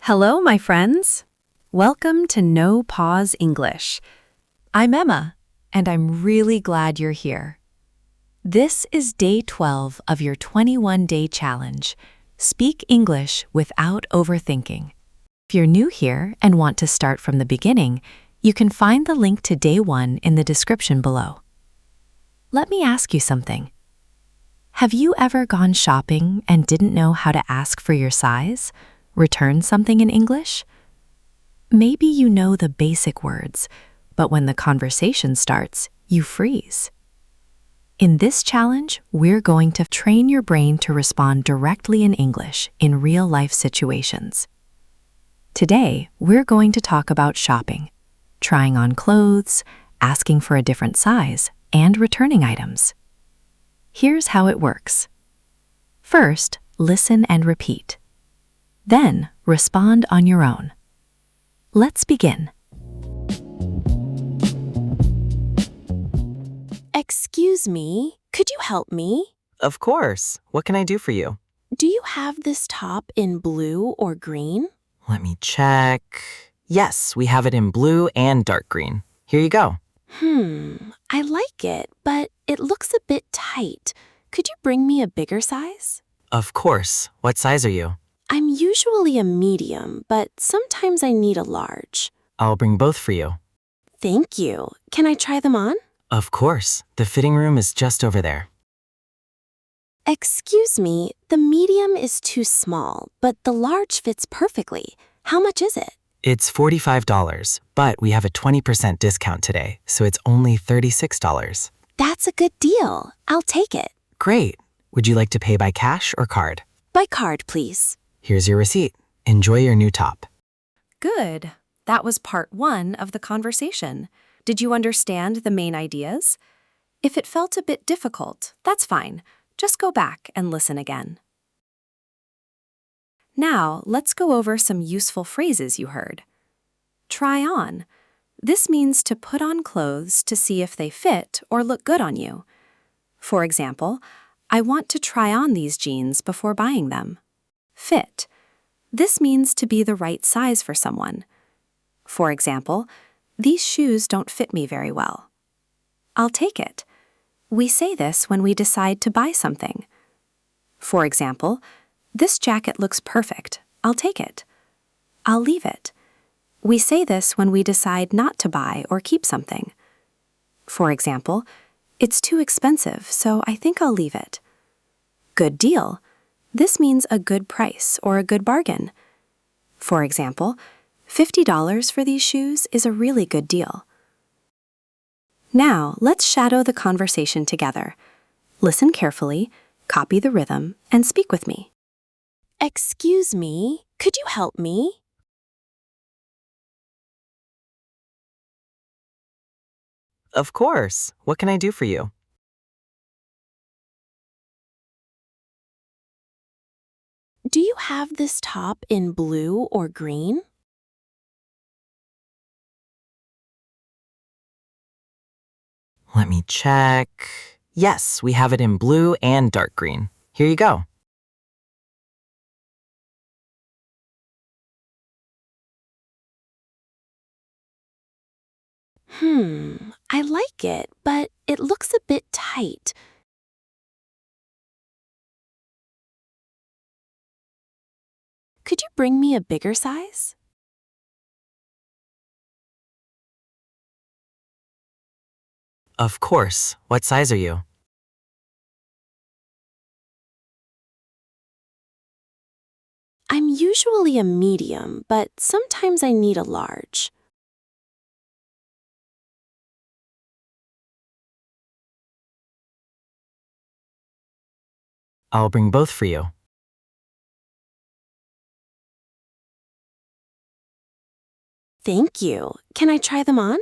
Hello, my friends. Welcome to NoPause English. I'm Emma, and I'm really glad you're here. This is day 12 of your 21-day challenge, Speak English Without Overthinking. If you're new here and want to start from the beginning, you can find the link to day 1 in the description below. Let me ask you something. Have you ever gone shopping and didn't know how to ask for your size? Return something in English? Maybe you know the basic words, but when the conversation starts, you freeze. In this challenge, we're going to train your brain to respond directly in English in real-life situations. Today, we're going to talk about shopping, trying on clothes, asking for a different size, and returning items. Here's how it works. First, listen and repeat. Then, respond on your own. Let's begin. Excuse me, could you help me? Of course. What can I do for you? Do you have this top in blue or green? Let me check. Yes, we have it in blue and dark green. Here you go. I like it, but it looks a bit tight. Could you bring me a bigger size? Of course. What size are you? I'm usually a medium, but sometimes I need a large. I'll bring both for you. Thank you. Can I try them on? Of course. The fitting room is just over there. Excuse me, the medium is too small, but the large fits perfectly. How much is it? It's $45, but we have a 20% discount today, so it's only $36. That's a good deal. I'll take it. Great. Would you like to pay by cash or card? By card, please. Here's your receipt. Enjoy your new top. Good. That was part 1 of the conversation. Did you understand the main ideas? If it felt a bit difficult, that's fine. Just go back and listen again. Now, let's go over some useful phrases you heard. Try on. This means to put on clothes to see if they fit or look good on you. For example, I want to try on these jeans before buying them. Fit. This means to be the right size for someone. For example, these shoes don't fit me very well. I'll take it. We say this when we decide to buy something. For example, this jacket looks perfect. I'll take it. I'll leave it. We say this when we decide not to buy or keep something. For example, it's too expensive, so I think I'll leave it. Good deal. This means a good price or a good bargain. For example, $50 for these shoes is a really good deal. Now, let's shadow the conversation together. Listen carefully, copy the rhythm, and speak with me. Excuse me, could you help me? Of course. What can I do for you? Do you have this top in blue or green? Let me check. Yes, we have it in blue and dark green. Here you go. I like it, but it looks a bit tight. Could you bring me a bigger size? Of course. What size are you? I'm usually a medium, but sometimes I need a large. I'll bring both for you. Thank you. Can I try them on?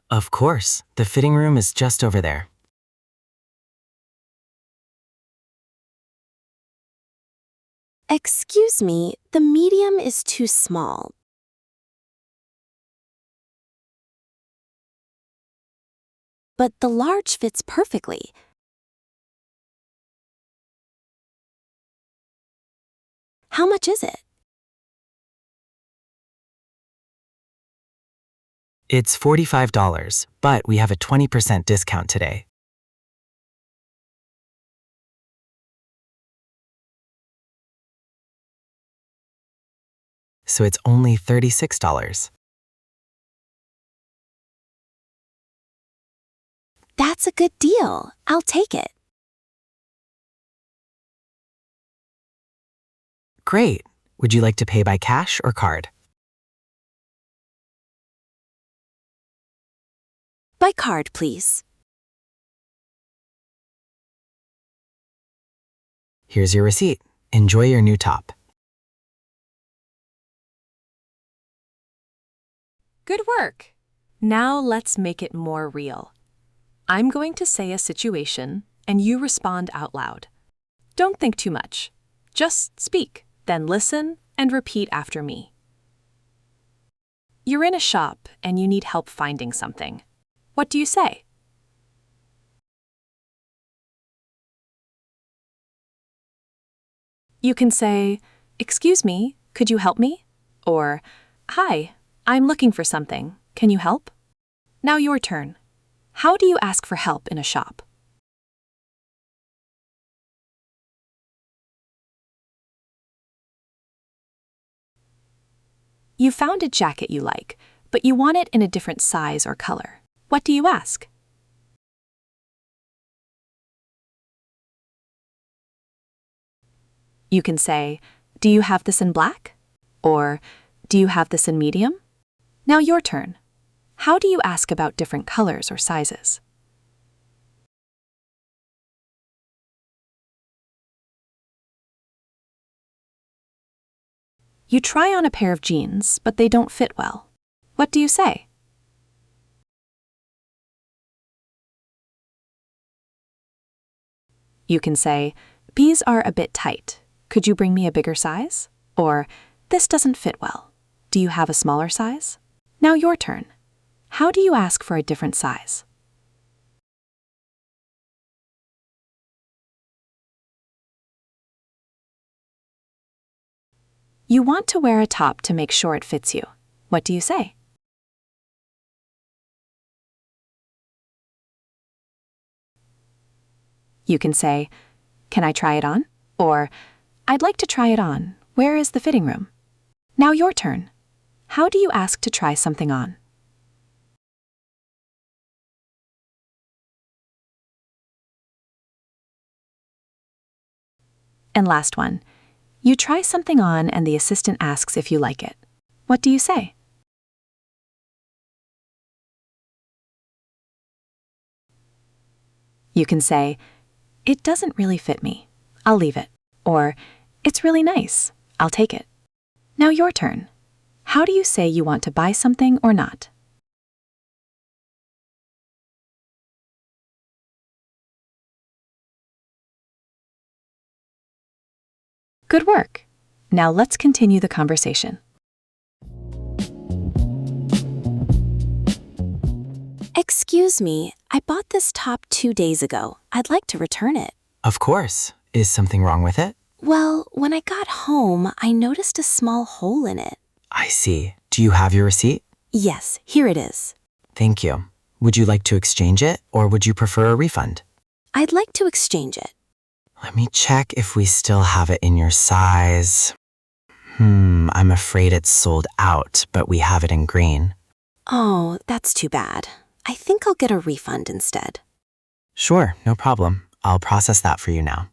Of course. The fitting room is just over there. Excuse me, the medium is too small. But the large fits perfectly. How much is it? It's $45, but we have a 20% discount today. So it's only $36. That's a good deal. I'll take it. Great. Would you like to pay by cash or card? By card, please. Here's your receipt. Enjoy your new top. Good work. Now let's make it more real. I'm going to say a situation, and you respond out loud. Don't think too much. Just speak, then listen and repeat after me. You're in a shop and you need help finding something. What do you say? You can say, "Excuse me, could you help me?" Or, "Hi, I'm looking for something. Can you help?" Now your turn. How do you ask for help in a shop? You found a jacket you like, but you want it in a different size or color. What do you ask? You can say, "Do you have this in black?" Or, "Do you have this in medium?" Now your turn. How do you ask about different colors or sizes? You try on a pair of jeans, but they don't fit well. What do you say? You can say, "These are a bit tight. Could you bring me a bigger size?" Or, "This doesn't fit well. Do you have a smaller size?" Now your turn. How do you ask for a different size? You want to wear a top to make sure it fits you. What do you say? You can say, "Can I try it on?" Or, "I'd like to try it on. Where is the fitting room?" Now your turn. How do you ask to try something on? And last one. You try something on and the assistant asks if you like it. What do you say? You can say, "It doesn't really fit me. I'll leave it." Or, "It's really nice. I'll take it." Now your turn. How do you say you want to buy something or not? Good work. Now let's continue the conversation. Excuse me, I bought this top 2 days ago. I'd like to return it. Of course. Is something wrong with it? Well, when I got home, I noticed a small hole in it. I see. Do you have your receipt? Yes, here it is. Thank you. Would you like to exchange it, or would you prefer a refund? I'd like to exchange it. Let me check if we still have it in your size. I'm afraid it's sold out, but we have it in green. Oh, that's too bad. I think I'll get a refund instead. Sure, no problem. I'll process that for you now.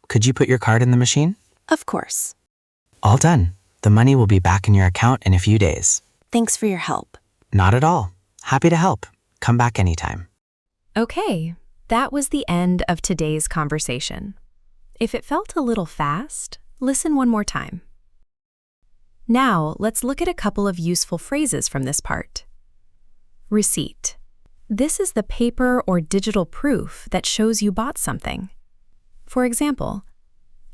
Could you put your card in the machine? Of course. All done. The money will be back in your account in a few days. Thanks for your help. Not at all. Happy to help. Come back anytime. Okay, that was the end of today's conversation. If it felt a little fast, listen one more time. Now, let's look at a couple of useful phrases from this part. Receipt. This is the paper or digital proof that shows you bought something. For example,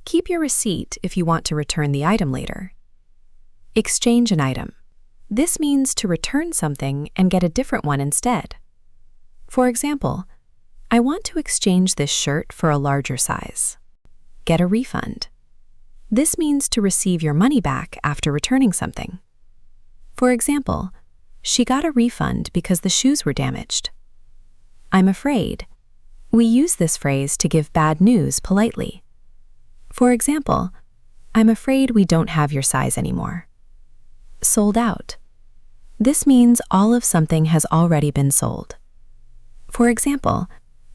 Keep your receipt if you want to return the item later. Exchange an item. This means to return something and get a different one instead. For example, I want to exchange this shirt for a larger size. Get a refund. This means to receive your money back after returning something. For example, she got a refund because the shoes were damaged. I'm afraid. We use this phrase to give bad news politely. For example, I'm afraid we don't have your size anymore. Sold out. This means all of something has already been sold. For example,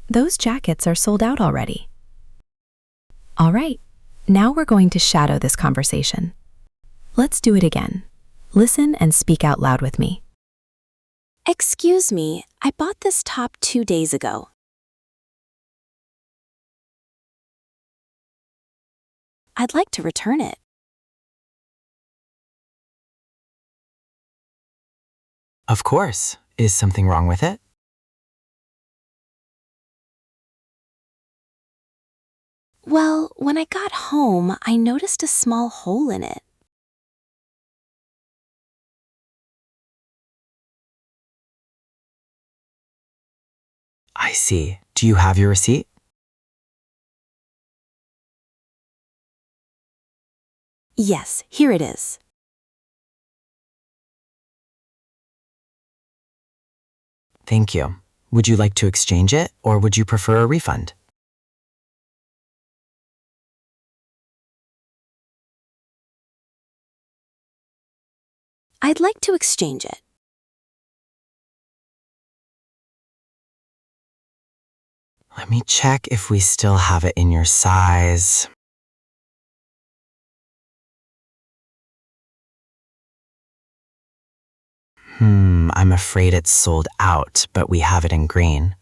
those jackets are sold out already. All right, now we're going to shadow this conversation. Let's do it again. Listen and speak out loud with me. Excuse me, I bought this top 2 days ago. I'd like to return it. Of course. Is something wrong with it? Well, when I got home, I noticed a small hole in it. I see. Do you have your receipt? Yes, here it is. Thank you. Would you like to exchange it, or would you prefer a refund? I'd like to exchange it. Let me check if we still have it in your size. I'm afraid it's sold out, but we have it in green.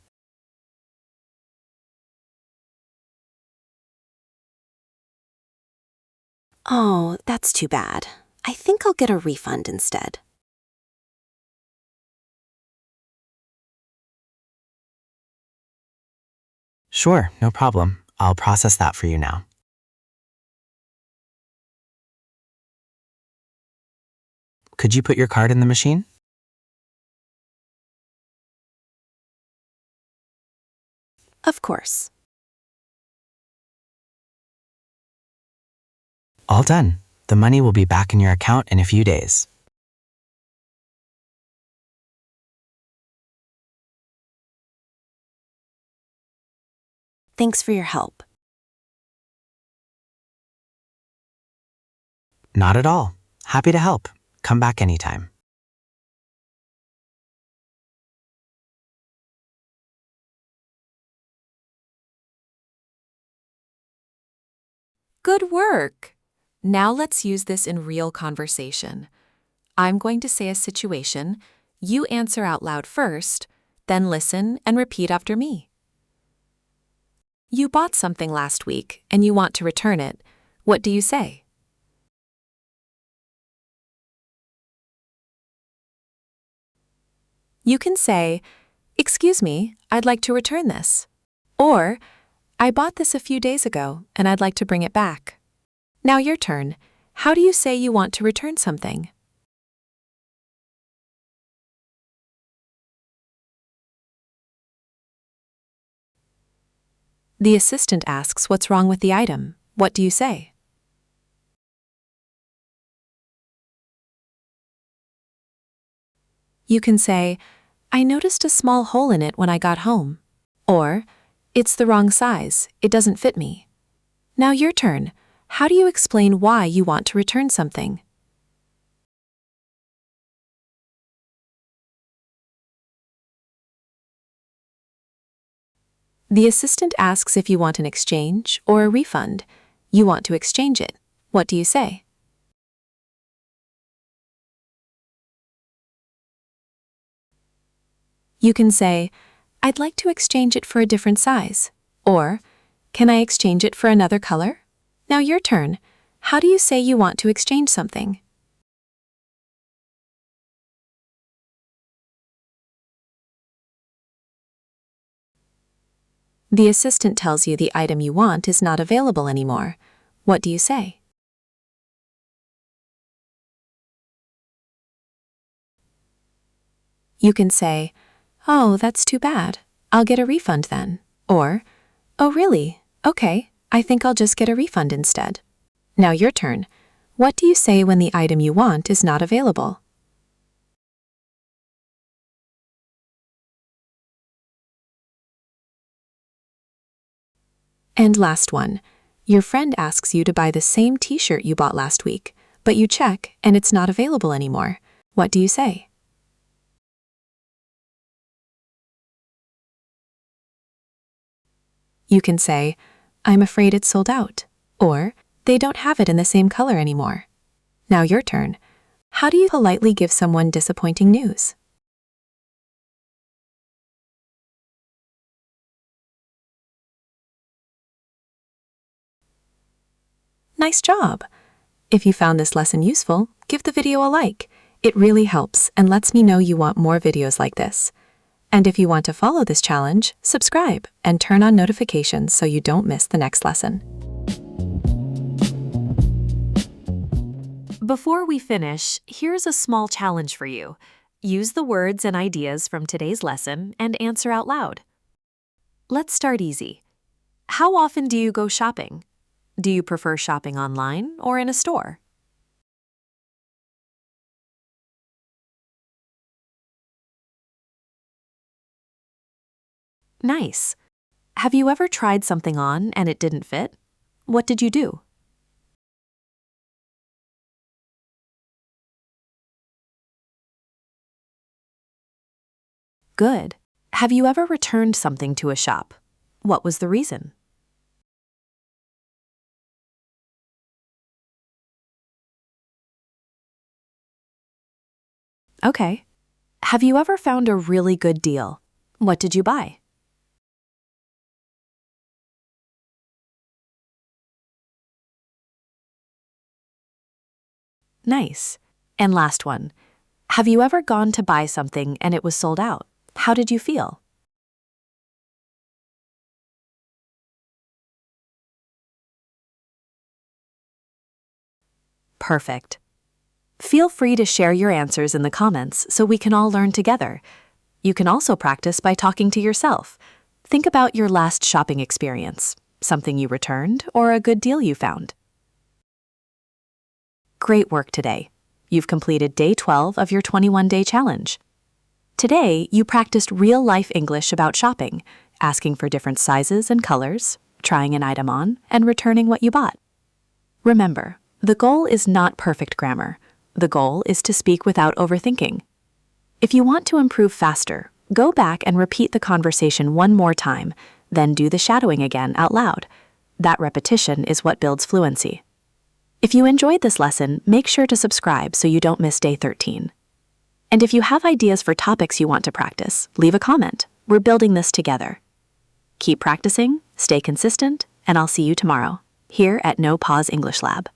Oh, that's too bad. I think I'll get a refund instead. Sure, no problem. I'll process that for you now. Could you put your card in the machine? Of course. All done. The money will be back in your account in a few days. Thanks for your help. Not at all. Happy to help. Come back anytime. Good work! Now let's use this in real conversation. I'm going to say a situation, you answer out loud first, then listen and repeat after me. You bought something last week and you want to return it. What do you say? You can say, "Excuse me, I'd like to return this." Or, "I bought this a few days ago and I'd like to bring it back." Now your turn. How do you say you want to return something? The assistant asks what's wrong with the item. What do you say? You can say, "I noticed a small hole in it when I got home." Or, "It's the wrong size, it doesn't fit me." Now your turn. How do you explain why you want to return something? The assistant asks if you want an exchange or a refund. You want to exchange it. What do you say? You can say, "I'd like to exchange it for a different size." Or, "Can I exchange it for another color?" Now your turn. How do you say you want to exchange something? The assistant tells you the item you want is not available anymore. What do you say? You can say, "Oh, that's too bad. I'll get a refund then." Or, "Oh, really? Okay, I think I'll just get a refund instead." Now your turn. What do you say when the item you want is not available? And last one. Your friend asks you to buy the same t-shirt you bought last week, but you check and it's not available anymore. What do you say? You can say, "I'm afraid it's sold out," or "They don't have it in the same color anymore." Now your turn. How do you politely give someone disappointing news? Nice job! If you found this lesson useful, give the video a like. It really helps and lets me know you want more videos like this. And if you want to follow this challenge, subscribe and turn on notifications so you don't miss the next lesson. Before we finish, here's a small challenge for you. Use the words and ideas from today's lesson and answer out loud. Let's start easy. How often do you go shopping? Do you prefer shopping online or in a store? Nice. Have you ever tried something on and it didn't fit? What did you do? Good. Have you ever returned something to a shop? What was the reason? Okay. Have you ever found a really good deal? What did you buy? Nice. And last one. Have you ever gone to buy something and it was sold out? How did you feel? Perfect. Feel free to share your answers in the comments so we can all learn together. You can also practice by talking to yourself. Think about your last shopping experience, something you returned or a good deal you found. Great work today. You've completed day 12 of your 21-day challenge. Today, you practiced real-life English about shopping, asking for different sizes and colors, trying an item on, and returning what you bought. Remember, the goal is not perfect grammar. The goal is to speak without overthinking. If you want to improve faster, go back and repeat the conversation one more time, then do the shadowing again out loud. That repetition is what builds fluency. If you enjoyed this lesson, make sure to subscribe so you don't miss day 13. And if you have ideas for topics you want to practice, leave a comment. We're building this together. Keep practicing, stay consistent, and I'll see you tomorrow, here at NoPause English Lab.